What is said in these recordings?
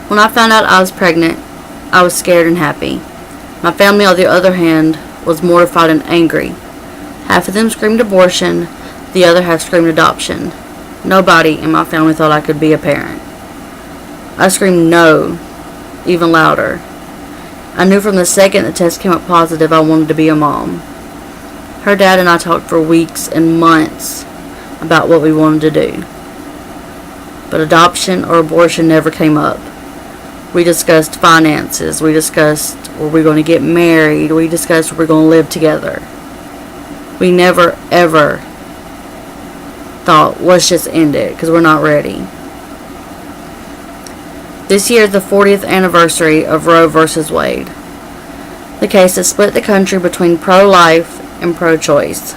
When I found out I was pregnant, I was scared and happy. My family, on the other hand, was mortified and angry. Half of them screamed abortion, the other half screamed adoption. Nobody in my family thought I could be a parent. I screamed no, even louder. I knew from the second the test came up positive I wanted to be a mom. Her dad and I talked for weeks and months about what we wanted to do. But adoption or abortion never came up. We discussed finances. We discussed were we going to get married. We discussed were we going to live together. We never, ever thought, let's just end it because we're not ready. This year is the 40th anniversary of Roe v. Wade, the case that split the country between pro-life and pro-choice.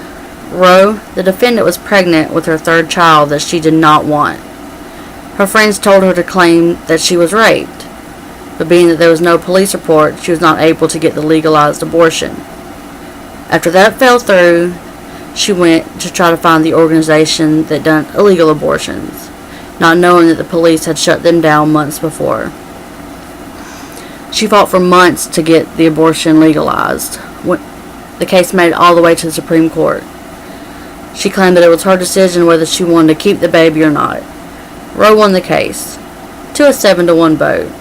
Roe, the defendant, was pregnant with her third child that she did not want. Her friends told her to claim that she was raped, but being that there was no police report, she was not able to get the legalized abortion. After that fell through, she went to try to find the organization that done illegal abortions, not knowing that the police had shut them down months before. She fought for months to get the abortion legalized. The case made it all the way to the Supreme Court. She claimed that it was her decision whether she wanted to keep the baby or not. Roe won the case, to a 7-1 vote.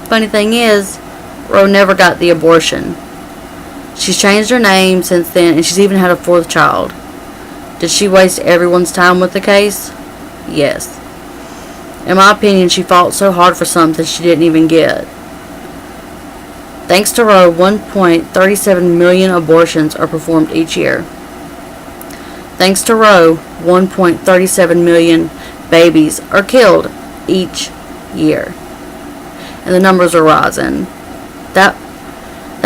Funny thing is, Roe never got the abortion. She's changed her name since then, and she's even had a fourth child. Did she waste everyone's time with the case? Yes. In my opinion, she fought so hard for something she didn't even get. Thanks to Roe, 1.37 million abortions are performed each year. Thanks to Roe, 1.37 million babies are killed each year. And the numbers are rising. That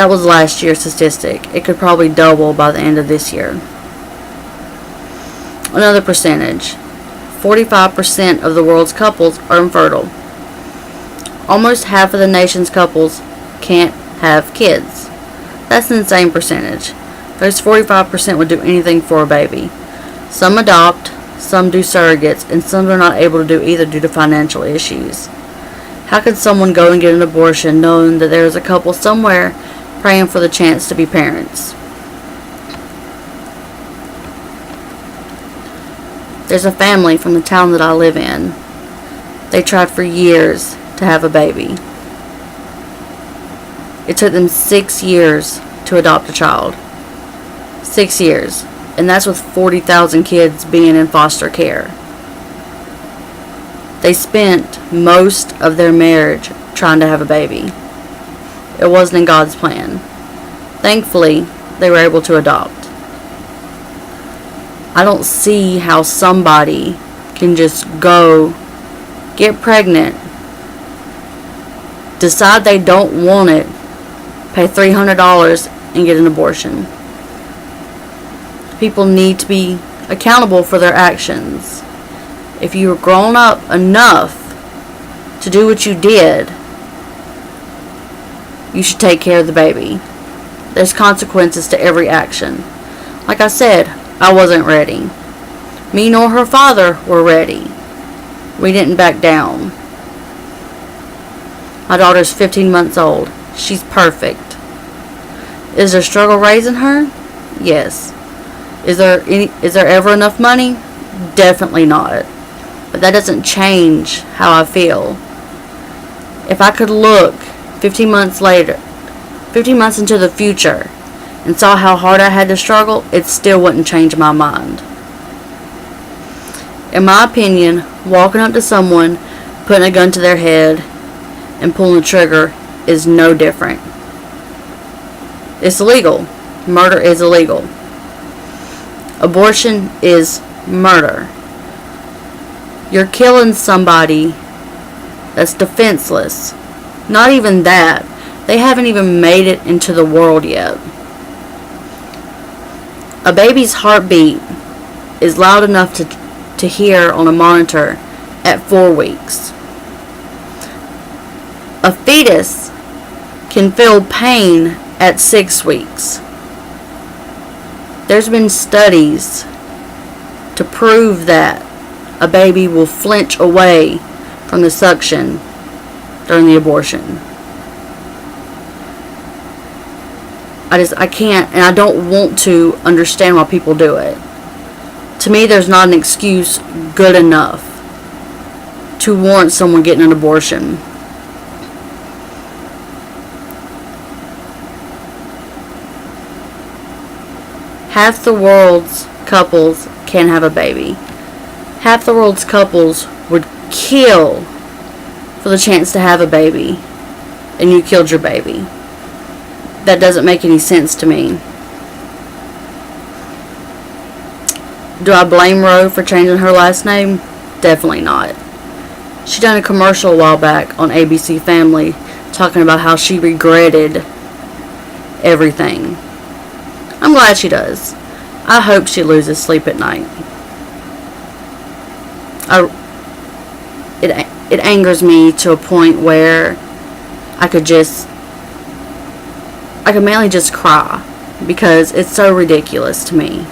was last year's statistic. It could probably double by the end of this year. Another percentage. 45% of the world's couples are infertile. Almost half of the nation's couples can't have kids. That's an insane percentage. Those 45% would do anything for a baby. Some adopt, some do surrogates, and some are not able to do either due to financial issues. How can someone go and get an abortion knowing that there is a couple somewhere praying for the chance to be parents? There's a family from the town that I live in. They tried for years to have a baby. It took them 6 years to adopt a child. 6 years. And that's with 40,000 kids being in foster care. They spent most of their marriage trying to have a baby. It wasn't in God's plan. Thankfully, they were able to adopt. I don't see how somebody can just go, get pregnant, decide they don't want it, pay $300 and get an abortion. People need to be accountable for their actions. If you were grown up enough to do what you did, you should take care of the baby. There's consequences to every action. Like I said, I wasn't ready. Me nor her father were ready. We didn't back down. My daughter's 15 months old. She's perfect. Is there struggle raising her? Yes. Is there ever enough money? Definitely not. But that doesn't change how I feel. If I could look 15 months into the future and saw how hard I had to struggle, it still wouldn't change my mind. In my opinion, walking up to someone, putting a gun to their head, and pulling the trigger is no different. It's illegal. Murder is illegal. Abortion is murder. You're killing somebody that's defenseless. Not even that. They haven't even made it into the world yet. A baby's heartbeat is loud enough to hear on a monitor at 4 weeks. A fetus can feel pain at 6 weeks. There's been studies to prove that a baby will flinch away from the suction during the abortion. I can't, and I don't want to understand why people do it. To me, there's not an excuse good enough to warrant someone getting an abortion. Half the world's couples can't have a baby. Half the world's couples would kill for the chance to have a baby, and you killed your baby. That doesn't make any sense to me. Do I blame Roe for changing her last name? Definitely not. She done a commercial a while back on ABC Family talking about how she regretted everything. I'm glad she does. I hope she loses sleep at night. It angers me to a point where I could mainly just cry because it's so ridiculous to me.